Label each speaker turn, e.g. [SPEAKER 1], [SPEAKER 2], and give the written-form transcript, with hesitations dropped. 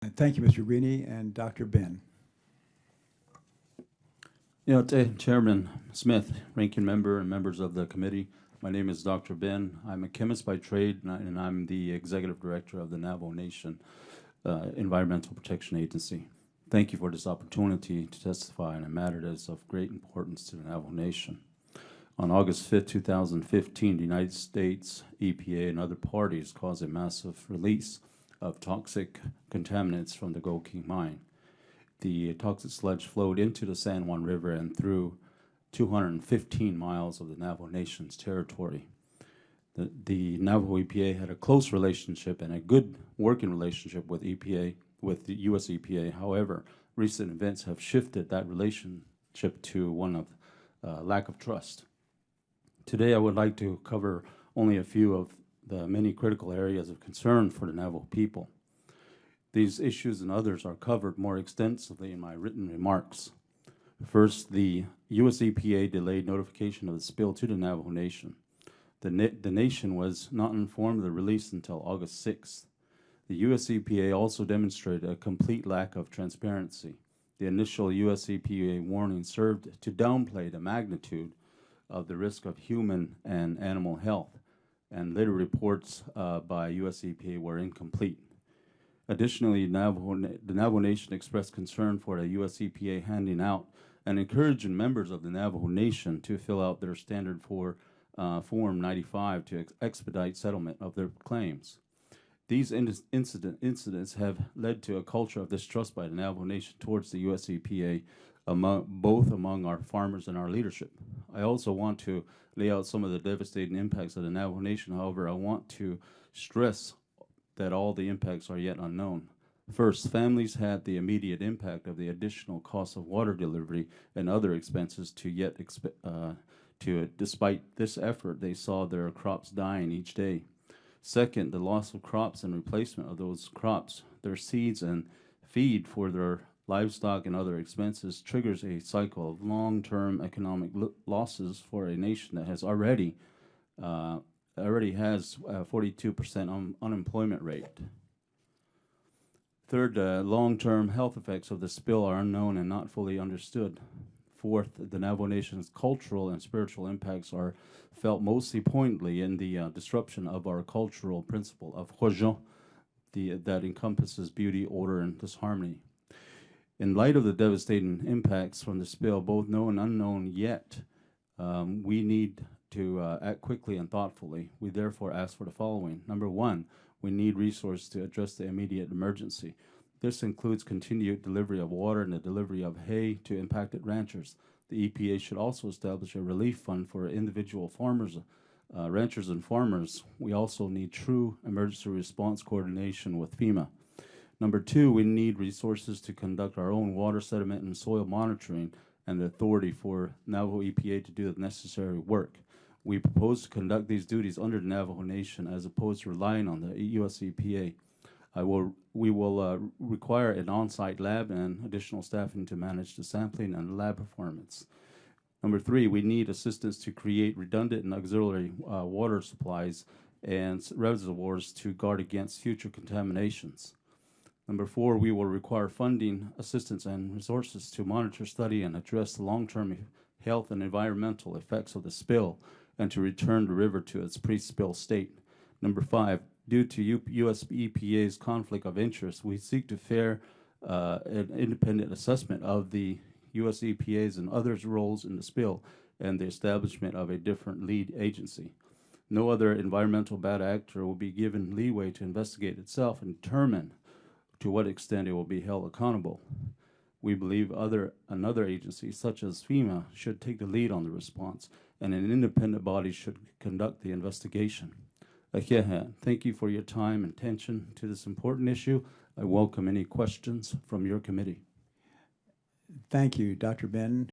[SPEAKER 1] Thank you, Mr. Greeny, and Dr. Benn.
[SPEAKER 2] Chairman Smith, ranking member, and members of the committee, my name is Dr. Benn. I'm a chemist by trade, and I'm the executive director of the Navajo Nation Environmental Protection Agency. Thank you for this opportunity to testify on a matter that is of great importance to the Navajo Nation. On August 5, 2015, the United States, EPA, and other parties caused a massive release of toxic contaminants from the Gold King mine. The toxic sludge flowed into the San Juan River and through 215 miles of the Navajo Nation's territory. The Navajo EPA had a close relationship and a good working relationship with EPA, with the U.S. EPA. However, recent events have shifted that relationship to one of lack of trust. Today, I would like to cover only a few of the many critical areas of concern for the Navajo people. These issues and others are covered more extensively in my written remarks. First, the U.S. EPA delayed notification of the spill to the Navajo Nation. The nation was not informed of the release until August 6th. The U.S. EPA also demonstrated a complete lack of transparency. The initial U.S. EPA warning served to downplay the magnitude of the risk of human and animal health, and later reports by U.S. EPA were incomplete. Additionally, the Navajo Nation expressed concern for the U.S. EPA handing out and encouraging members of the Navajo Nation to fill out their standard for Form 95 to expedite settlement of their claims. These incidents have led to a culture of distrust by the Navajo Nation towards the U.S. EPA, both among our farmers and our leadership. I also want to lay out some of the devastating impacts of the Navajo Nation. However, I want to stress that all the impacts are yet unknown. First, families had the immediate impact of the additional cost of water delivery and other expenses despite this effort, they saw their crops dying each day. Second, the loss of crops and replacement of those crops, their seeds and feed for their livestock and other expenses triggers a cycle of long-term economic losses for a nation that has already has a 42% unemployment rate. Third, long-term health effects of the spill are unknown and not fully understood. Fourth, the Navajo Nation's cultural and spiritual impacts are felt mostly pointedly in the disruption of our cultural principle of Hojo, that encompasses beauty, order, and disharmony. In light of the devastating impacts from the spill, both known and unknown yet, we need to act quickly and thoughtfully. We therefore ask for the following. Number one, we need resources to address the immediate emergency. This includes continued delivery of water and the delivery of hay to impacted ranchers. The EPA should also establish a relief fund for individual farmers, ranchers and farmers. We also need true emergency response coordination with FEMA. Number two, we need resources to conduct our own water, sediment, and soil monitoring and the authority for Navajo EPA to do the necessary work. We propose to conduct these duties under the Navajo Nation as opposed to relying on the U.S. EPA. We will require an on-site lab and additional staffing to manage the sampling and lab performance. Number three, we need assistance to create redundant and auxiliary water supplies and reservoirs to guard against future contaminations. Number four, we will require funding, assistance, and resources to monitor, study, and address the long-term health and environmental effects of the spill and to return the river to its pre-spill state. Number five, due to U.S. EPA's conflict of interest, we seek to fair and independent assessment of the U.S. EPA's and others' roles in the spill and the establishment of a different lead agency. No other environmental bad actor will be given leeway to investigate itself and determine to what extent it will be held accountable. We believe another agency, such as FEMA, should take the lead on the response, and an independent body should conduct the investigation. Thank you for your time and attention to this important issue. I welcome any questions from your committee.
[SPEAKER 1] Thank you, Dr. Benn.